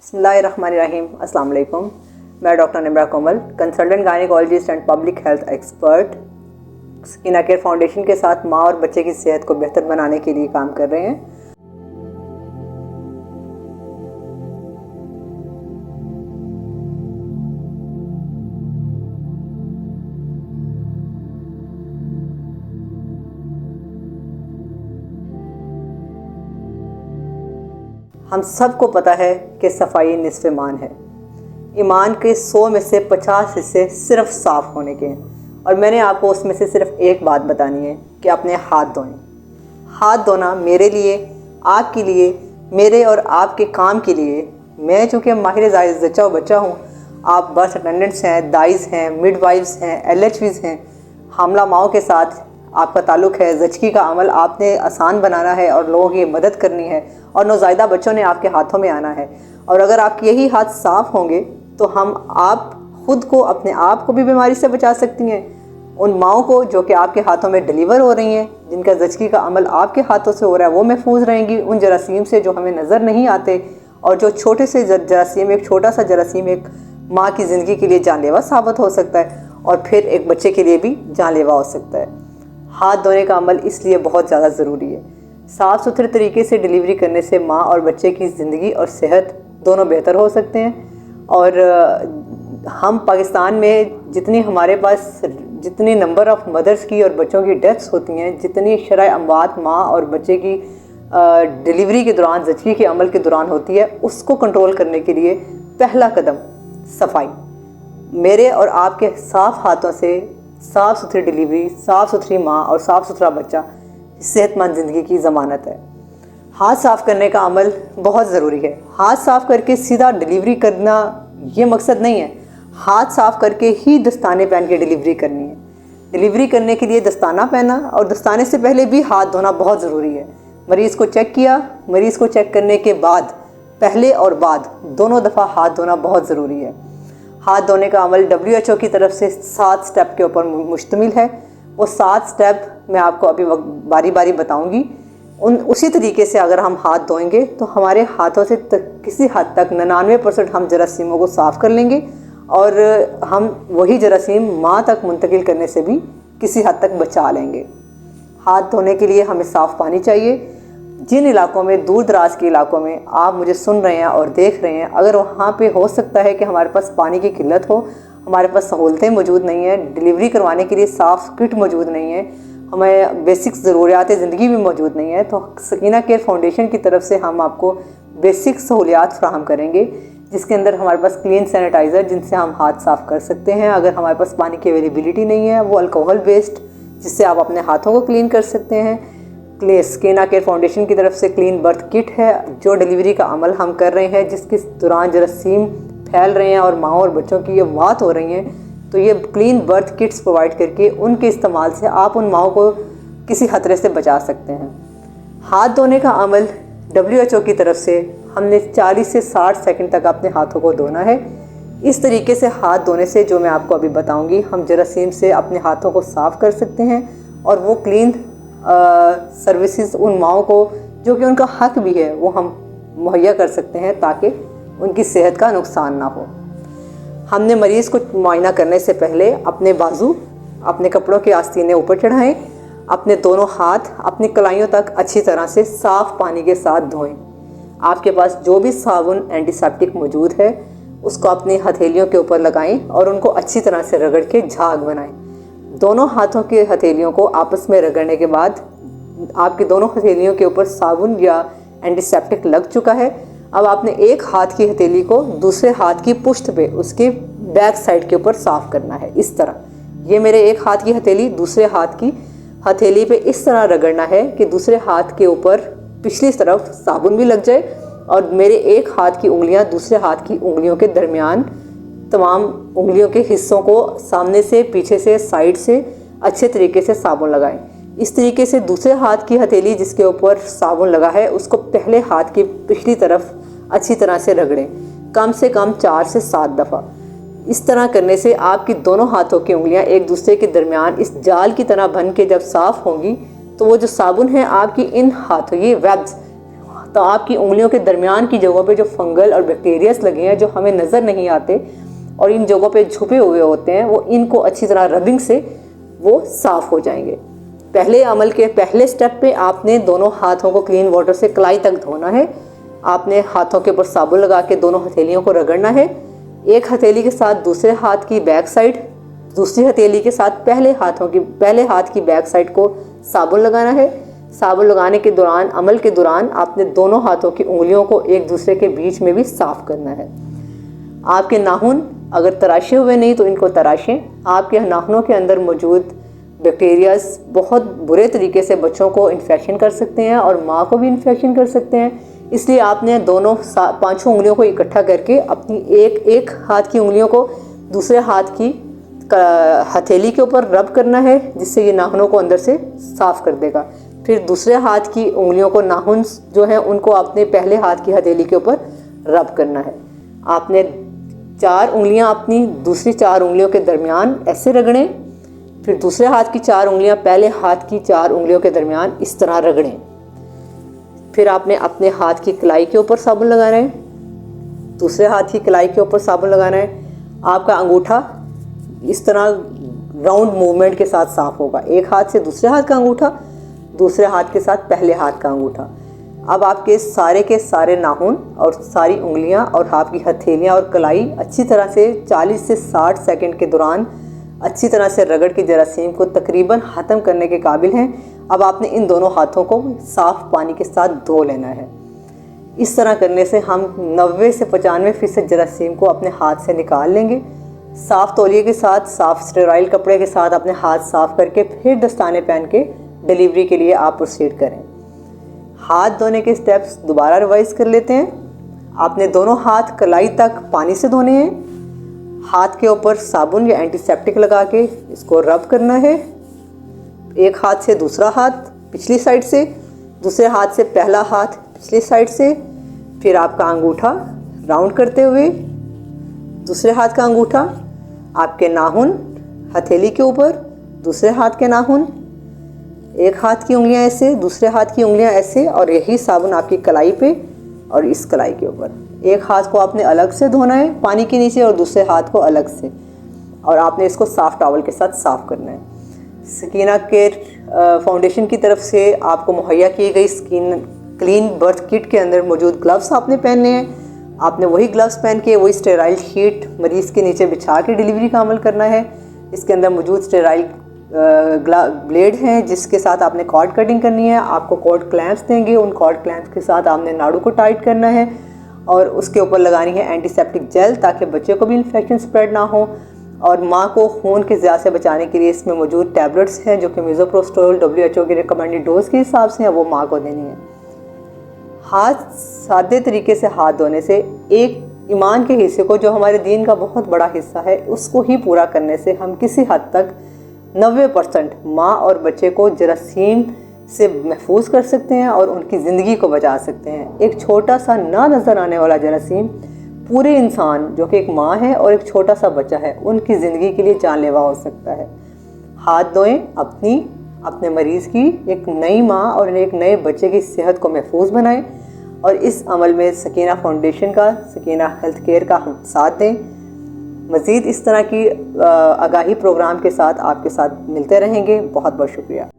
बिस्मिल्लाहिर्रहमानिर्रहीम। अस्सलाम वालेकुम। मैं doctor Nimra Komal, consultant gynaecologist and public health expert, स्किना केयर फाउंडेशन के साथ माँ और बच्चे की सेहत को बेहतर बनाने के लिए काम कर रहे हैं। हम सबको पता है कि सफाई निस्फ़ ईमान है। ईमान के 100 में से 50 हिस्से सिर्फ साफ़ होने के हैं, और मैंने आपको उसमें से सिर्फ एक बात बतानी है कि अपने हाथ धोएं। हाथ धोना मेरे लिए, आपके लिए, मेरे और आपके काम के लिए। मैं चूँकि माहिर ज़च्चा बच्चा हूँ, आप बर्थ अटेंडेंट्स हैं, दाइज़ हैं, मिडवाइफ्स हैं, LHVs हैं, हामला माओं के साथ आपका ताल्लुक़ है। ज़चगी का अमल आपने आसान बनाना है और लोगों की मदद करनी है, और नौज़ायदा बच्चों ने आपके हाथों में आना है। और अगर आपके यही हाथ साफ़ होंगे तो आप ख़ुद को, अपने आप को भी बीमारी से बचा सकती हैं। उन माओं को जो कि आपके हाथों में डिलीवर हो रही हैं, जिनका ज़चगी का अमल आपके हाथों से हो रहा है, वो महफूज रहेंगी उन जरासीम से जो हमें नज़र नहीं आते, और जो छोटे से जरासीम, एक छोटा सा जरासीम एक माँ की ज़िंदगी के लिए जानलेवा साबित हो सकता है, और फिर एक बच्चे के लिए भी जानलेवा हो सकता है। हाथ धोने का अमल इसलिए बहुत ज़्यादा ज़रूरी है। साफ़ सुथरे तरीके से डिलीवरी करने से माँ और बच्चे की ज़िंदगी और सेहत दोनों बेहतर हो सकते हैं। और हम पाकिस्तान में जितनी हमारे पास जितनी नंबर ऑफ़ मदर्स की और बच्चों की डेथ्स होती हैं, जितनी शरह अमवात माँ और बच्चे की डिलीवरी के दौरान, ज़चगी के अमल के दौरान होती है, उसको कंट्रोल करने के लिए पहला कदम सफाई। मेरे और आपके साफ़ हाथों से साफ़ सुथरी डिलीवरी, साफ़ सुथरी माँ और साफ़ सुथरा बच्चा सेहतमंद ज़िंदगी की ज़मानत है। हाथ साफ़ करने का अमल बहुत ज़रूरी है। हाथ साफ़ करके सीधा डिलीवरी करना ये मकसद नहीं है। हाथ साफ़ करके ही दस्ताने पहन के डिलीवरी करनी है। डिलीवरी करने के लिए दस्ताना पहना और दस्ताने से पहले भी हाथ धोना बहुत ज़रूरी है। मरीज़ को चेक किया, मरीज़ को चेक करने के बाद, पहले और बाद दोनों दफ़ा हाथ धोना बहुत ज़रूरी है। हाथ धोने का अमल WHO की तरफ से 7 स्टेप के ऊपर मुश्तमिल है। वो 7 स्टेप मैं आपको अभी बारी बारी बताऊंगी। उसी तरीके से अगर हम हाथ धोएंगे तो हमारे हाथों से किसी हद तक 99% हम जरासीमों को साफ़ कर लेंगे, और हम वही जरासीम माँ तक मुंतकिल करने से भी किसी हद तक बचा लेंगे। हाथ धोने के लिए हमें साफ़ पानी चाहिए। जिन इलाकों में, दूर दराज के इलाकों में आप मुझे सुन रहे हैं और देख रहे हैं, अगर वहाँ पे हो सकता है कि हमारे पास पानी की किल्लत हो, हमारे पास सहूलतें मौजूद नहीं हैं, डिलीवरी करवाने के लिए साफ़ किट मौजूद नहीं है, हमें बेसिक ज़रूरियात ज़िंदगी भी मौजूद नहीं है, तो स्किना केयर फाउंडेशन की तरफ से हम आपको बेसिक सहूलियात फ़राहम करेंगे, जिसके अंदर हमारे पास क्लीन सैनिटाइज़र जिनसे हम हाथ साफ़ कर सकते हैं। अगर हमारे पास पानी की अवेलेबिलिटी नहीं है, वो अल्कोहल बेस्ड जिससे आप अपने हाथों को क्लीन कर सकते हैं। स्किना केयर फाउंडेशन की तरफ से क्लीन बर्थ किट है, जो डिलीवरी का अमल हम कर रहे हैं, जिसके दौरान जरासीम फैल रहे हैं और माँ और बच्चों की ये मौत हो रही हैं, तो ये क्लीन बर्थ किट्स प्रोवाइड करके उनके इस्तेमाल से आप उन माओं को किसी खतरे से बचा सकते हैं। हाथ धोने का अमल WHO की तरफ से हमने 40 से 60 सेकंड तक अपने हाथों को धोना है। इस तरीके से हाथ धोने से, जो मैं आपको अभी बताऊंगी, हम जरासीम से अपने हाथों को साफ़ कर सकते हैं, और वो क्लीन सर्विसेज उन माओं को, जो कि उनका हक भी है, वो हम मुहैया कर सकते हैं ताकि उनकी सेहत का नुकसान ना हो। हमने मरीज़ को मुआयना करने से पहले अपने बाजू, अपने कपड़ों के आस्तीने ऊपर चढ़ाएं, अपने दोनों हाथ अपनी कलाइयों तक अच्छी तरह से साफ़ पानी के साथ धोएं। आपके पास जो भी साबुन एंटीसेप्टिक मौजूद है उसको अपनी हथेलियों के ऊपर लगाएं और उनको अच्छी तरह से रगड़ के झाग बनाएं। दोनों हाथों के हथेलियों को आपस में रगड़ने के बाद आपकी दोनों हथेलियों के ऊपर साबुन या एंटीसेप्टिक लग चुका है। अब आपने एक हाथ की हथेली को दूसरे हाथ की पुश्त पे, उसके बैक साइड के ऊपर साफ़ करना है। इस तरह ये मेरे एक हाथ की हथेली दूसरे हाथ की हथेली पे इस तरह रगड़ना है कि दूसरे हाथ के ऊपर पिछली तरफ साबुन भी लग जाए, और मेरे एक हाथ की उंगलियां दूसरे हाथ की उंगलियों के दरमियान तमाम उंगलियों के हिस्सों को सामने से, पीछे से, साइड से अच्छे तरीके से साबुन लगाएं। इस तरीके से दूसरे हाथ की हथेली जिसके ऊपर साबुन लगा है उसको पहले हाथ की पिछली तरफ अच्छी तरह से रगड़ें, कम से कम 4 से 7 दफ़ा। इस तरह करने से आपकी दोनों हाथों की उंगलियां एक दूसरे के दरमियान इस जाल की तरह बन के जब साफ़ होंगी, तो वो जो साबुन है आपकी इन हाथों, ये वेब्स तो आपकी उंगलियों के दरमियान की जगहों पे जो फंगल और बैक्टीरियास लगे हैं जो हमें नज़र नहीं आते और इन जगहों पे छुपे हुए होते हैं, वो इनको अच्छी तरह रबिंग से वो साफ़ हो जाएंगे। पहले अमल के पहले स्टेप पे आपने दोनों हाथों को क्लीन वाटर से कलाई तक धोना है। आपने हाथों के ऊपर साबुन लगा के दोनों हथेलियों को रगड़ना है। एक हथेली के साथ दूसरे हाथ की बैक साइड, दूसरी हथेली के साथ पहले हाथ की बैक साइड को साबुन लगाना है। साबुन लगाने के दौरान, अमल के दौरान, आपने दोनों हाथों की उंगलियों को एक दूसरे के बीच में भी साफ़ करना है। आपके नाखून अगर तराशे हुए नहीं तो इनको तराशें। आपके नाखूनों के अंदर मौजूद बैक्टीरियाज बहुत बुरे तरीके से बच्चों को इन्फेक्शन कर सकते हैं और माँ को भी इन्फेक्शन कर सकते हैं। इसलिए आपने दोनों पांचों उंगलियों को इकट्ठा करके अपनी एक हाथ की उंगलियों को दूसरे हाथ की हथेली के ऊपर रब करना है, जिससे ये नाखूनों को अंदर से साफ़ कर देगा। फिर दूसरे हाथ की उंगलियों को, नाखून जो हैं उनको आपने पहले हाथ की हथेली के ऊपर रब करना है। आपने 4 उंगलियां अपनी दूसरी 4 उंगलियों के दरमियान ऐसे रगड़ें। फिर दूसरे हाथ की 4 उंगलियां पहले हाथ की 4 उंगलियों के दरमियान इस तरह रगड़ें। फिर आपने अपने हाथ की कलाई के ऊपर साबुन लगाना है, दूसरे हाथ की कलाई के ऊपर साबुन लगाना है। आपका अंगूठा इस तरह राउंड मूवमेंट के साथ साफ़ होगा। एक हाथ से दूसरे हाथ का अंगूठा, दूसरे हाथ के साथ पहले हाथ का अंगूठा। अब आपके सारे के सारे नाखून और सारी उंगलियां और आपकी हथेलियां और कलाई अच्छी तरह से 40 से 60 सेकंड के दौरान अच्छी तरह से रगड़ के जरासीम को तकरीबन ख़त्म करने के काबिल हैं। अब आपने इन दोनों हाथों को साफ़ पानी के साथ धो लेना है। इस तरह करने से हम 90 से 95% जरासीम को अपने हाथ से निकाल लेंगे। साफ़ तौलिए के साथ, साफ़ स्टेराइल कपड़े के साथ अपने हाथ साफ़ करके फिर दस्ताने पहन के डिलीवरी के लिए आप प्रोसीड करें। हाथ धोने के स्टेप्स दोबारा रिवाइज कर लेते हैं। आपने दोनों हाथ कलाई तक पानी से धोने हैं। हाथ के ऊपर साबुन या एंटीसेप्टिक लगा के इसको रब करना है। एक हाथ से दूसरा हाथ पिछली साइड से, दूसरे हाथ से पहला हाथ पिछली साइड से। फिर आपका अंगूठा राउंड करते हुए, दूसरे हाथ का अंगूठा, आपके नाखून हथेली के ऊपर, दूसरे हाथ के नाखून, एक हाथ की उंगलियां ऐसे, दूसरे हाथ की उंगलियां ऐसे, और यही साबुन आपकी कलाई पे और इस कलाई के ऊपर। एक हाथ को आपने अलग से धोना है पानी के नीचे और दूसरे हाथ को अलग से, और आपने इसको साफ़ टॉवल के साथ साफ़ करना है। सकीना केयर फाउंडेशन की तरफ से आपको मुहैया की गई स्किन क्लीन बर्थ किट के अंदर मौजूद ग्लव्स आपने पहनने हैं। आपने वही ग्लव्स पहन के वही स्टेराइल शीट मरीज़ के नीचे बिछा के डिलीवरी का अमल करना है। इसके अंदर मौजूद स्टेराइल ब्लेड हैं जिसके साथ आपने कॉर्ड कटिंग करनी है। आपको कॉर्ड क्लैंप्स देंगे, उन कॉर्ड क्लैंप्स के साथ आपने नाड़ू को टाइट करना है और उसके ऊपर लगानी है एंटीसेप्टिक जेल ताकि बच्चे को भी इन्फेक्शन स्प्रेड ना हो। और माँ को खून के ज़्यादा से बचाने के लिए इसमें मौजूद टैबलेट्स हैं जो कि मिज़ोप्रोस्टोल WHO की रिकमेंडेड डोज के हिसाब से हैं, वो माँ को देनी है। हाथ सादे तरीके से हाथ धोने से एक ईमान के हिस्से को, जो हमारे दीन का बहुत बड़ा हिस्सा है, उसको ही पूरा करने से हम किसी हद तक 90% माँ और बच्चे को जरासीम से महफूज कर सकते हैं और उनकी ज़िंदगी को बचा सकते हैं। एक छोटा सा ना नज़र आने वाला जरासीम पूरे इंसान जो कि एक माँ है और एक छोटा सा बच्चा है, उनकी ज़िंदगी के लिए जानलेवा हो सकता है। हाथ धोएं, अपने मरीज़ की, एक नई माँ और एक नए बच्चे की सेहत को महफूज बनाएं और इस अमल में सकीना फाउंडेशन का, सकीना हेल्थ केयर का हम साथ दें। मज़ीद इस तरह की आगाही प्रोग्राम के साथ आपके साथ मिलते रहेंगे। बहुत बहुत शुक्रिया।